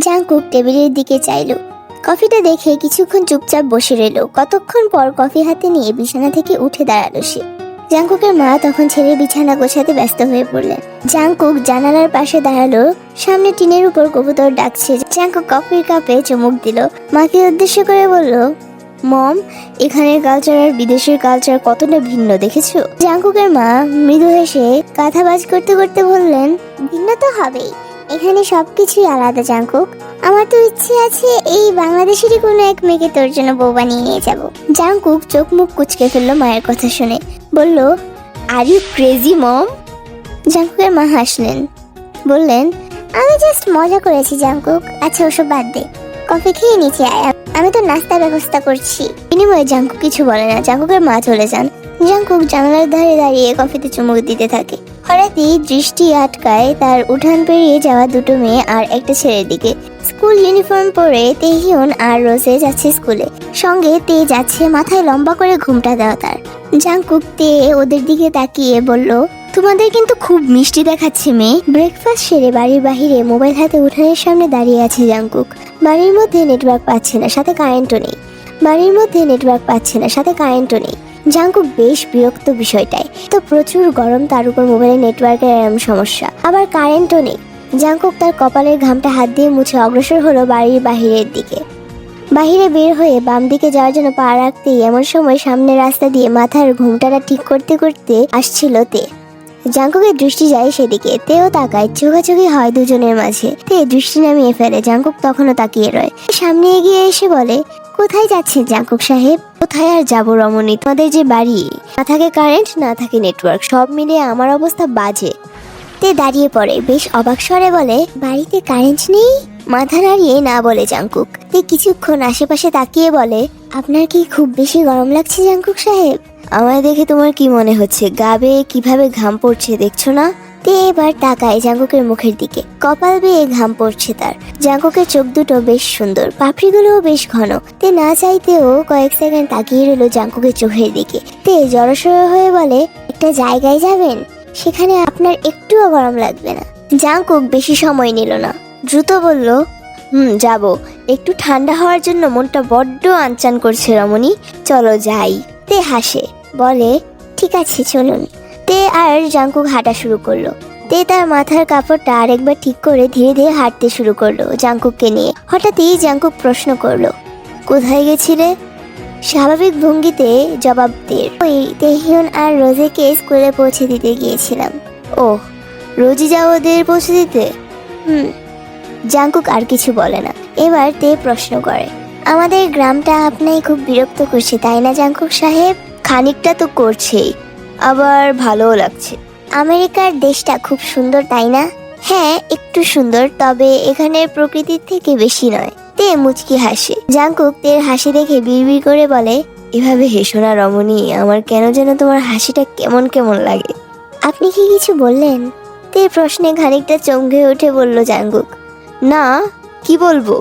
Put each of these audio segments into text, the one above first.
Jungkook টেবিলের দিকে চাইলো। কফিটা দেখে কিছুক্ষণ চুপচাপ বসে রইল। কতক্ষণ পর কফি হাতে নিয়ে বিছানা থেকে উঠে দাঁড়ালো সে। জাংকুকের মা তখন ছেলের বিছানা গোছাতে ব্যস্ত হয়ে পড়লেন। জাংকুক জানালার পাশে দাঁড়ালো। সামনে টিনের উপর কবুতর ডাকছে। জাংকুক কফির কাপে চুমুক দিল। মাকে উদ্দেশ্য করে বলল, মম, এখানের কালচার আর বিদেশের কালচার কতটা ভিন্ন দেখেছো? জাংকুকের মা মৃদু হেসে কাঁথাবাজ করতে করতে বললেন, ভিন্ন তো হবেই, এখানে সবকিছুই আলাদা জাংকুক। আমার তো ইচ্ছে আছে এই বাংলাদেশেরই কোনো এক মেয়েকে তোর জন্য বউ বানিয়ে নিয়ে যাব। জাংকুক চোখ মুখ কুচকে ফেললো মায়ের কথা শুনে। বলল, আর ইউ ক্রেজি মম? জাংকুকের মা হাসলেন, বললেন, আমি জাস্ট মজা করেছি জাংকুক। আচ্ছা ওসব বাদ দে, কফি খেয়ে নিচে আয়, আমি তো নাস্তার ব্যবস্থা করছি। বিনিময়ে জাংকুক কিছু বলে না। জাংকুকের মা চলে যান। জাংকুক জানালার ধারে দাঁড়িয়ে কফিতে চুমুক দিতে থাকে। হঠাৎই দৃষ্টি আটকায় তার উঠান পেরিয়ে যাওয়া দুটো মেয়ে আর একটা ছেলের দিকে। স্কুল ইউনিফর্ম পরে তেহিয়ন আর রোজে যাচ্ছে স্কুলে। সঙ্গে তে যাচ্ছে, মাথায় লম্বা করে ঘুমটা দেওয়া তার। জাংকুক তে ওদের দিকে তাকিয়ে বলল, তোমাদের কিন্তু খুব মিষ্টি দেখাচ্ছে মেয়ে। ব্রেকফাস্ট সেরে বাড়ির বাহিরে মোবাইল হাতে উঠানের সামনে দাঁড়িয়ে আছে জাংকুক। বাড়ির মধ্যে নেটওয়ার্ক পাচ্ছে না, সাথে কারেন্টও নেই। জাংকুক বেশ বিরক্ত বিষয়টায়। তো প্রচুর গরম, তার উপর মোবাইলে নেটওয়ার্কের এরম সমস্যা, আবার কারেন্টও নেই। জাংকুক তার কপালের ঘামটা হাত দিয়ে মুছে অগ্রসর হলো বাড়ির বাহিরের দিকে। বাহিরে বের হয়ে বাম দিকে যাওয়ার জন্য পা রাখতেই এমন সময় সামনের রাস্তা দিয়ে মাথার ঘুমটাটা ঠিক করতে করতে আসছিল তে। জাংকুকের দৃষ্টি যায় সেদিকে। তেও তাকায়, চোখাচোখি হয় দুজনের মাঝে। তে দৃষ্টি নামিয়ে ফেলে। জাংকুক তখনও তাকিয়ে রয়। সামনে এগিয়ে এসে বলে, কোথায় যাচ্ছেন জাংকুক সাহেব? কোথায় আর যাবো রমণী, তোমাদের যে বাড়ি, না থাকে কারেন্ট না থাকে নেটওয়ার্ক, সব মিলিয়ে আমার অবস্থা বাজে। তে দাঁড়িয়ে পড়ে, বেশ অবাক স্বরে বলে, বাড়িতে কারেন্ট নেই? মাথা নাড়িয়ে না বলে জাংকুক। তে কিছুক্ষণ আশেপাশে তাকিয়ে বলে, আপনার কি খুব বেশি গরম লাগছে জাংকুক সাহেব? আমায় দেখে তোমার কি মনে হচ্ছে? গা বেয়ে কিভাবে ঘাম পড়ছে দেখছো না? তে এবার তাকায় জাংকুকের মুখের দিকে। কপাল বেয়ে ঘাম পড়ছে তার। জাংকুকের চোখ দুটো বেশ সুন্দর, পাপড়িগুলোও বেশ ঘন। তে না চাইতেও কয়েক সেকেন্ড তাকিয়ে রইল জাংকুকের চোখের দিকে। তে জড়সড় হয়ে বলে, একটা জায়গায় যাবেন, সেখানে আপনার একটুও গরম লাগবে না। জাংকুক বেশি সময় নিল না, দ্রুত বলল, যাব। একটু ঠান্ডা হওয়ার জন্য মনটা বড্ড আনচান করছে রমণী, চলো যাই। তে হাসে, বলে, ঠিক আছে চলুন। তে আর জাংকুক হাঁটা শুরু করলো। তে তার মাথার কাপড়টা আরেকবার ঠিক করে ধীরে ধীরে হাঁটতে শুরু করলো জাংকুককে নিয়ে। হঠাৎই জাংকুক প্রশ্ন করলো, কোথায় গেছিলে? স্বাভাবিক ভঙ্গিতে জবাব দে, ওই তেহিয়ন আর রোজেকে স্কুলে পৌঁছে দিতে গিয়েছিলাম। ও, রোজই যাও ওদের পৌঁছে দিতে? জাংকুক আর কিছু বলে না। এবার তে প্রশ্ন করে, আমাদের গ্রামটা আপনাকে খুব বিরক্ত করছে তাই না জাংকুক সাহেব? খানিকটা তো করছেই, আবার ভালোও লাগছে। আমেরিকার দেশটা খুব সুন্দর তাই না? হ্যাঁ একটু সুন্দর, তবে এখানের প্রকৃতির থেকে বেশি নয়। তে মুচকি হাসে। জাংকুক তের হাসি দেখে বিড়বিড় করে বলে, এভাবে হেসো না রমণী, আমার কেন যেন তোমার হাসিটা কেমন কেমন লাগে। আপনি কি কিছু বললেন? তে প্রশ্নে খানিকটা চমকে উঠে বলল জাংকুক, না, কি বলবো?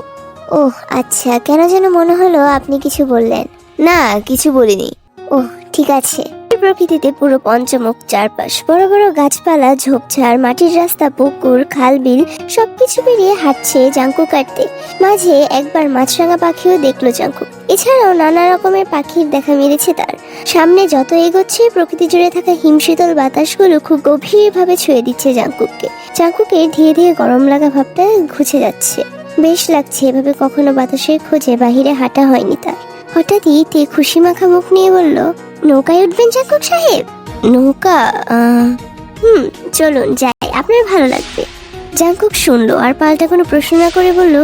ওহ আচ্ছা, কেন যেন মনে হলো আপনি কিছু বললেন। না, কিছু বলিনি। ওহ ঠিক আছে। প্রকৃতিতে পুরো পঞ্চমুখ, চারপাশ বড় বড় গাছপালা, ঝোপঝাড়, মাটির রাস্তা, পুকুর, খাল, বিল সবকিছু পেরিয়ে হাঁটছে জাংকুক কাটতে। মাঝে একবার মাছরাঙা পাখিও দেখলো জাংকুক। এছাড়াও নানা রকমের পাখির দেখা মিলেছে তার। সামনে যত এগোচ্ছে প্রকৃতি জুড়ে থাকা হিমশীতল বাতাসগুলো খুব গভীরভাবে ছুঁয়ে দিচ্ছে জাংকুককে। জাংকুকের ধীরে ধীরে গরম লাগা ভাবটা ঘুচে যাচ্ছে। বেশ লাগছে, এভাবে কখনো বাতাসের খোঁজে বাহিরে হাঁটা হয়নি তার। হঠাৎই তে খুশি মাখা মুখ নিয়ে বলল, নৌকায় উঠবেন জাংকুক সাহেব? নৌকা? চলুন যাই, আপনার ভালো লাগবে। জাংকুক শুনলো আর পাল্টা কোনো প্রশ্ন না করে বলল,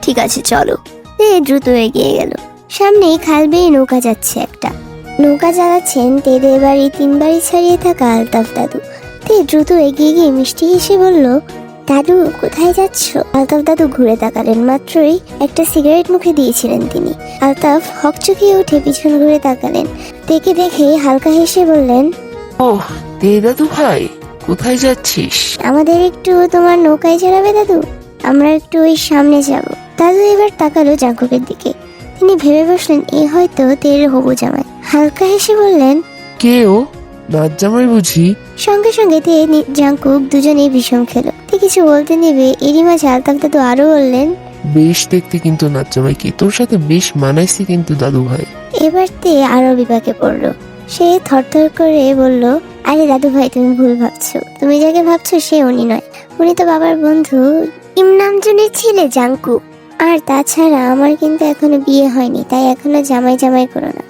ঠিক আছে চলো। তে দ্রুত এগিয়ে গেল। সামনেই খাল বেয়ে নৌকা যাচ্ছে একটা। নৌকা চালাচ্ছেন তেদের বাড়ি 3 বাড়ি ছাড়িয়ে থাকা আলতাফ দাদু। তে দ্রুত এগিয়ে গিয়ে মিষ্টি হেসে বলল, দাদু কোথায় যাচ্ছ? আলতাফ দাদু ঘুরে তাকালেন। মাত্রই একটা সিগারেট মুখে দিয়েছিলেন তিনি। আলতাফ হকচকিয়ে উঠে পিছন ঘুরে তাকালেন। তেকে দেখে হালকা হেসে বললেন, ওহ তে দাদু ভাই, কোথায় যাচ্ছিস? আমাদের একটু তোমার নৌকায় চড়াবে দাদু, আমরা একটু ওই সামনে যাব। দাদু এবার তাকালো জাংকুকের দিকে। তিনি ভেবে বসলেন এ হয়তো তের হবু জামাই। হালকা হেসে বললেন, কে ও? নাচ জামাই বুঝি? সঙ্গে সঙ্গে তে জাংকুক দুজনেই বিষম খেলো। তে কিছু বলতে নেবে এরই মাঝে আলতাফ দাদু আরো বললেন, বেশ দেখতে কিন্তু নাচ্চামাইকি, তোর সাথে বেশ মানাইছে কিন্তু দাদু ভাই। এবার তে আরো বিপাকে পড়লো। সে থরথর করে বলল, আরে দাদু ভাই, তুমি ভুল ভাবছো। তুমি যাকে ভাবছো সে উনি নয়, উনি তো বাবার বন্ধু কিম নামজনের ছেলে জাংকুক। আর তাছাড়া আমার কিন্তু এখনো বিয়ে হয়নি, তাই এখনো জামাই জামাই করো না।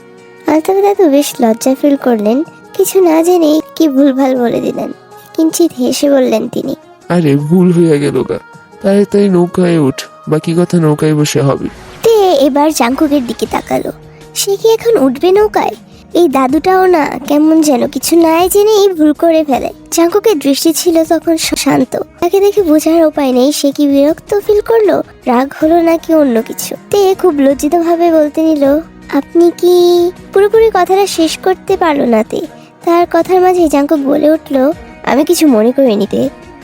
আলতাফ দাদু বেশ লজ্জা ফিল করলেন, কিছু না জেনেই কি ভুলভাল বলে দিলেন। কিঞ্চিত হেসে বললেন তিনি, আরে ভুল হইয়া গেল গা, তাড়াতাড়ি নৌকায় উঠ, বাকি কথা নৌকায় বসে হবে। তে এবার জাংকুকের দিকে তাকালো। সে কি এখন উঠবে নৌকায়? এই দাদুটাও না কেমন যেন কিছু নাই জেনেই ভুল করে ফেলে। জাংকুকের দৃষ্টি ছিল তখন শান্ত। তাকে দেখে বোঝার উপায় নেই সে কি বিরক্ত ফিল করলো, রাগ হলো নাকি অন্য কিছু। তে খুব লজ্জিত ভাবে বলতে নিল, আপনি কি? পুরোপুরি কথাটা শেষ করতে পারলো না তে। তার কথার মাঝে জাংকুক বলে উঠল, আমি কিছু মনে করিনি তে,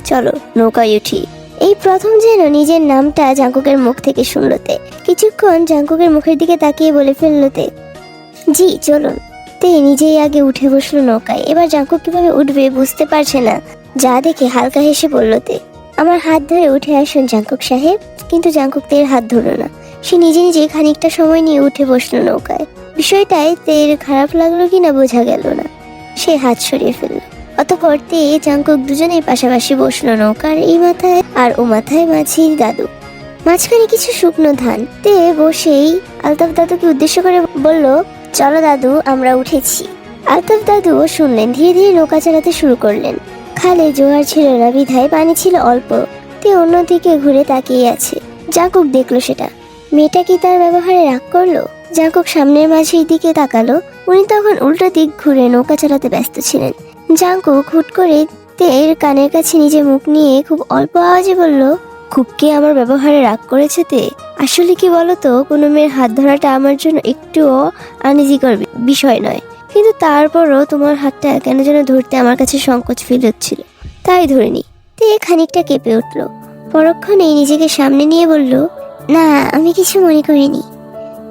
চলো নৌকায় উঠি। এই প্রথম যেন নিজের নামটা জাংকুকের মুখ থেকে শুনল তে। কিছুক্ষণ জাংকুকের মুখের দিকে তাকিয়ে বলে ফেলল তে, জি চলুন। তে নিজেই আগে উঠে বসলো নৌকায়। এবার জাংকুক কিভাবে উঠবে বুঝতে পারছে না, যা দেখে হালকা হেসে বলল তে, আমার হাত ধরে উঠে আসুন জাংকুক সাহেব। কিন্তু জাংকুক তের হাত ধরল না। সে নিজে নিজে খানিকটা সময় নিয়ে উঠে বসলো নৌকায়। বিষয়টায় তের খারাপ লাগলো কিনা বোঝা গেল না। সে হাত সরিয়ে ফেলল। অতঃপর তে জাংকুক দুজনেই পাশাপাশি বসলো নৌকার এই মাথায় আর ও মাথায় মাঝি দাদু। মাঝখানে কিছু শুকনো ধান। তে বসেই আলতাফ দাদুকে উদ্দেশ্য করে বলল, চলো দাদু, আমরা উঠেছি। আলতাফ দাদুও শুনলেন। ধীরে ধীরে নৌকা চালাতে শুরু করলেন। খালে জোয়ার ছিল না বিধায় পানি ছিল অল্প। তে অন্যদিকে ঘুরে তাকিয়ে আছে। জাংকুক দেখলো সেটা। মেয়েটা কি তার ব্যবহারে রাগ করলো? জাংকুক সামনের মাঝির দিকে তাকালো। উনি তখন উল্টো দিক ঘুরে নৌকা চালাতে ব্যস্ত ছিলেন। জাংকুক হুট করে তের কানের কাছে নিজের মুখ নিয়ে খুব অল্প আওয়াজে বলল, খুব কে আমার ব্যবহারে রাগ করেছে তে? আসলে কি বলতো, কোনো মেয়ের হাত ধরাটা আমার জন্য একটুও আনইজিকর বিষয় নয়, কিন্তু তারপরও তোমার হাতটা কেন যেন ধরতে আমার কাছে সংকোচ ফিল হচ্ছিল, তাই ধরিনি। তে খানিকটা কেঁপে উঠল। পরক্ষণেই নিজেকে সামনে নিয়ে বলল, না আমি কিছু মনে করিনি।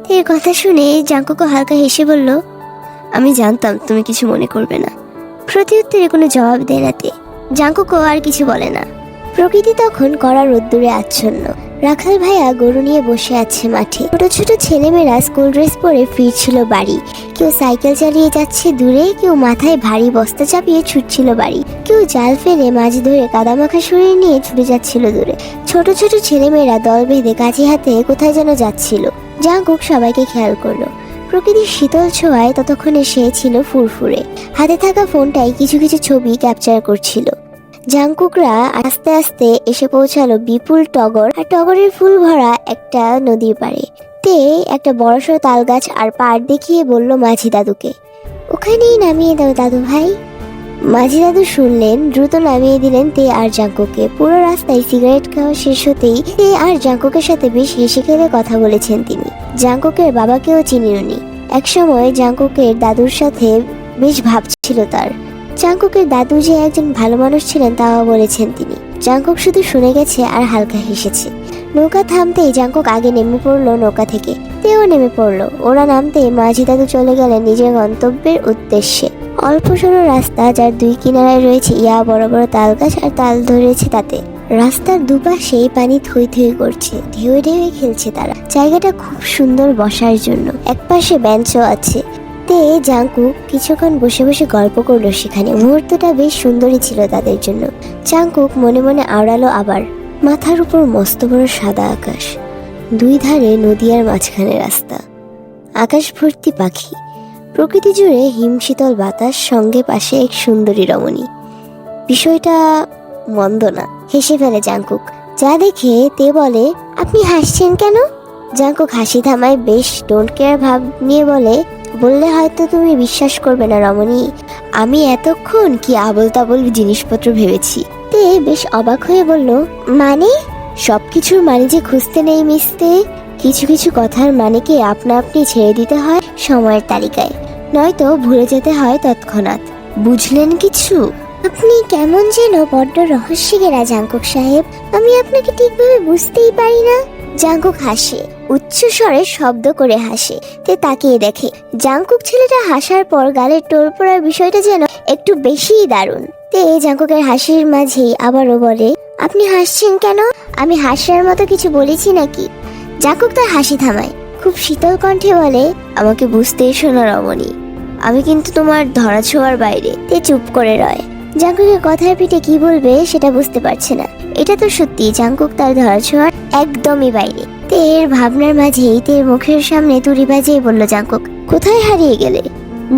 তের কথা শুনে জাংকুকও হালকা হেসে বলল, আমি জানতাম তুমি কিছু মনে করবে না। প্রত্যুত্তরে কোনো জবাব দেয় না তে। জাংকুকও আর কিছু বলে না। প্রকৃতি তখন কড়া রোদ্দুরে আচ্ছন্ন। রাখাল ভাইয়া গরু নিয়ে বসে আছে মাঠে। ছোট ছোট ছেলেমেয়েরা স্কুল ড্রেস পরে ফিরছিল বাড়ি। কেউ সাইকেল চালিয়ে যাচ্ছে দূরে, কেউ মাথায় ভারী বস্তা চাপিয়ে ছুটছিল বাড়ি, কেউ জাল ফেলে মাছ ধরে কাদামাখা শরীর নিয়ে ছুটে যাচ্ছিল দূরে। ছোট ছোট ছেলেমেয়েরা দল বেঁধে কাঁচি হাতে কোথায় যেন যাচ্ছিল। জাংকুক সবাইকে খেয়াল করলো। প্রকৃতির শীতল ছোঁয়ায় ততক্ষণে সে ছিল ফুরফুরে। হাতে থাকা ফোনটাই কিছু কিছু ছবি ক্যাপচার করছিল। জাংকুকরা আস্তে আস্তে এসে পৌঁছালো বিপুল টগর আর টগরের ফুল ভরা একটা নদীর পাড়ে। তে একটা বড়সড় তাল গাছ আর পাড় দেখিয়ে বলল মাঝি দাদুকে, ওখানেই নামিয়ে দাও দাদু ভাই। মাঝি দাদু শুনলেন, দ্রুত নামিয়ে দিলেন তে আর জাংকুককে। পুরো রাস্তায় সিগারেট খাওয়া শেষ হতেই তে আর জাংকুকের সাথে বেশ হেসে খেলে কথা বলেছেন তিনি। জাংকুকের বাবাকেও চিনিনি। একসময় জাংকুকের দাদুর সাথে বেশ ভাব ছিল তার। জাংকুকের দাদু যে একজন ভালো মানুষ ছিলেন তাও বলেছেন তিনি। জাংকুক শুধু শুনে গেছে আর হালকা হেসেছে। নৌকা থামতেই জাংকুক আগে নেমে পড়লো নৌকা থেকে। তেও নেমে পড়লো। ওরা নামতেই মাঝি দাদু চলে গেলেন নিজের গন্তব্যের উদ্দেশ্যে। অল্প সরু রাস্তা, যার দুই কিনারায় রয়েছে ইয়া বড় বড় তাল গাছ আর তাল ধরেছে তাতে। রাস্তার দুপাশেই পানি থই থই করছে, ঢেউয়ে ঢেউয়ে খেলছে তারা। জায়গাটা খুব সুন্দর বসার জন্য। একপাশে বেঞ্চও আছে। তে জাংকুক কিছুক্ষণ বসে বসে গল্প করলো সেখানে। মুহূর্তটা বেশ সুন্দরই ছিল তাদের জন্য। জাংকুক মনে মনে আওড়ালো আবার। মাথার উপর মস্ত বড় সাদা আকাশ, দুই ধারে নদী আর মাঝখানে রাস্তা। আকাশ ভর্তি পাখি, প্রকৃতি জুড়ে হিমশীতল বাতাস, সঙ্গে পাশে এক সুন্দরী রমণী। বিষয়টা মন্দ না। হেসে ফেলে জাংকুক। যা দেখে তে বলে, আপনি হাসছেন কেন? জাংকুক হাসি থামায় বেশ ডোন্ট কেয়ার ভাব নিয়ে বললে হয়তো তুমি বিশ্বাস করবে না রমণী, আমি এতক্ষণ কি আবল তাবল জিনিসপত্র ভেবেছি। তে বেশ অবাক হয়ে বলল, মানে? সবকিছুর মানে যে খুঁজতে নেই মিশতে। কিছু কিছু কথার মানেকে আপনা আপনি ছেড়ে দিতে হয় সময়ের তালিকায়, নয়তো ভুলে যেতে হয় তৎক্ষণাৎ। বুঝলেন কিছু? আপনি কেমন যেন বড্ড রহস্যে ঘেরা জাংকুক সাহেব, আমি আপনাকে ঠিকভাবে বুঝতেই পারি না। জাংকুক হাসে, উচ্চ স্বরে শব্দ করে হাসে। তে তাকিয়ে দেখে জাংকুক ছেলেটা হাসার পর গালের টোল পড়ার বিষয়টা যেন একটু বেশিই দারুণ। তে জাংকুকের হাসির মাঝেই আবারও বলে, আপনি হাসছেন কেন? আমি হাসার মতো কিছু বলেছি নাকি? জাঙ্কুক তার হাসি থামায়, খুব শীতল কণ্ঠে বলে, আমাকে বুঝতে এসো না রমণী, আমি কিন্তু তোমার ধরাছোঁয়ার বাইরে। তে চুপ করে রয়। জাঙ্কুকের কথার পিঠে কি বলবে সেটা বুঝতে পারছে না। এটা তো সত্যি, জাঙ্কুক তার ধরাছোঁয়ার একদমই বাইরে। তের ভাবনার মাঝেই তের মুখের সামনে তুড়ি বাজিয়ে বলল, জাঙ্কুক কোথায় হারিয়ে গেলে?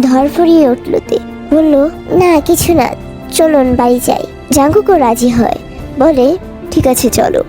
ধরফরিয়ে উঠল তে, বলল, না কিছু না, চলুন বাড়ি যাই। জাঙ্কুকও রাজি হয়, বলে, ঠিক আছে চলো।